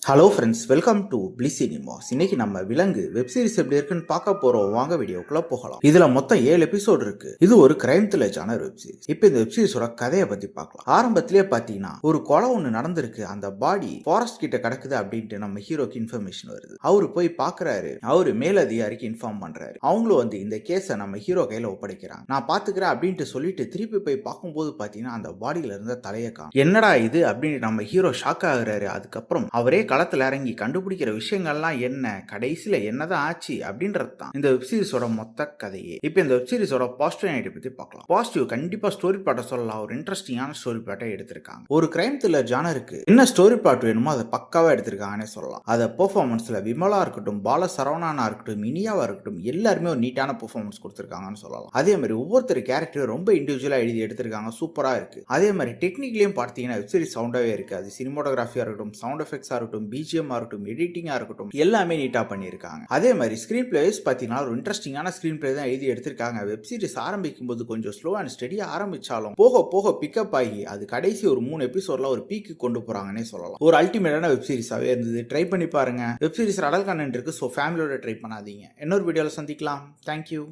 Hello friends, welcome to bliss cinemas. இன்னைக்கு நம்ம விலங்கு வெப் சீரிஸ் எப்படி இருக்குன்னு பார்க்க போறோம். வாங்க வீடியோக்குள்ள போகலாம். இதுல மொத்தம் 7 எபிசோட் இருக்கு. இது ஒரு கிரைம் த்ரில்லரான வெப் சீரிஸ். இப்போ இந்த வெப் சீரிஸோட கதையை பத்தி பார்க்கலாம். ஆரம்பத்திலேயே பாத்தீங்கன்னா ஒரு கொலை ஒண்ணு நடந்திருக்கு. அந்த பாடி ஃபாரஸ்ட் கிட்ட கிடக்குது அப்படின்ட்டு நம்ம ஹீரோக்கு இன்ஃபர்மேஷன் வருது. அவரு போய் பாக்குறாரு. அவரு மேலதிகாரிக்கு இன்ஃபார்ம் பண்றாரு. அவங்களும் இந்த கேஸை நம்ம ஹீரோ கையில ஒப்படைக்கிறாங்க. நான் பாத்துக்கிறேன் அப்படின்ட்டு சொல்லிட்டு திருப்பி போய் பார்க்கும்போது பாத்தீங்கன்னா அந்த பாடியில இருந்த தலையை காணும். என்னடா இது அப்படின்னு நம்ம ஹீரோ ஷாக் ஆகுறாரு. அதுக்கப்புறம் அவரே களத்துல இறங்கி கண்டுபிடிக்கிற விஷயங்கள்லாம் என்ன, கடைசியில என்னதான் ஆச்சு அப்படின்றது தான் இந்த வெப் சீரிஸோட மொத்த கதையே. இப்போ இந்த வெப் சீரிஸோட பாசிட்டிவ் நைட்டை பத்தி பார்க்கலாம். பாசிட்டிவ் கண்டிப்பா ஸ்டோரி பிளாட்டை சொல்லலாம். ஒரு இன்ட்ரெஸ்டிங்கான ஸ்டோரி பிளாட்டை எடுத்திருக்காங்க. ஒரு கிரைம் த்ரில்லர் ஜானருக்கு என்ன ஸ்டோரி பிளாட் வேணுமோ அதை பக்காவா எடுத்திருக்காங்கன்னே சொல்லலாம். அதை பெர்ஃபார்மன்ஸ்ல விமலா இருக்கட்டும், பால சரவணனா இருக்கட்டும், இனியாவா இருக்கட்டும், எல்லாருமே ஒரு நீட்டான பெர்ஃபார்மன்ஸ் கொடுத்திருக்காங்கன்னு சொல்லலாம். அதே மாதிரி ஒவ்வொருத்தர் கேரக்டர் ரொம்ப இண்டிவிஜுவலா எழுதி எடுத்திருக்காங்க. சூப்பரா இருக்கு. அதே மாதிரி டெக்னிக்லயும் பார்த்தீங்கன்னா வெப் சீரிஸ் சவுண்டாவே இருக்கு. அது சினிமோட்டோகிராஃபியா இருக்கட்டும், சவுண்ட் எஃபெக்ட்ஸா இருக்கட்டும், பிஜிஎம் இருக்கட்டும், எடிட்டிங்கா இருக்கட்டும், எல்லாமே நீட்டா பண்ணிருக்காங்க. அதே மாதிரி ஸ்கிரீன் பிளேஸ் பாத்தீங்கன்னா ஒரு இன்ட்ரெஸ்டிங்கான ஸ்கிரீன் பிளே தான் எழுதி எடுத்திருக்காங்க. வெப் சீரிஸ் ஆரம்பிக்கும் போது கொஞ்சம் ஸ்லோ அண்ட் ஸ்டெடியா ஆரம்பிச்சாலும் போக போக பிக்கப் ஆகி அது கடைசி ஒரு 3 எபிசோட்ல ஒரு பீக்கு கொண்டு போறாங்கன்னே சொல்லலாம். ஒரு அல்டிமேட்டான வெப் சீரிஸாவே இருந்தது. ட்ரை பண்ணி பாருங்க. வெப் சீரிஸ் அடல் கண்டென்ட் இருக்கு. ஸோ ஃபேமிலியோட ட்ரை பண்ணாதீங்க. இன்னொரு வீடியோல சந்திக்கலாம். தேங்க்யூ.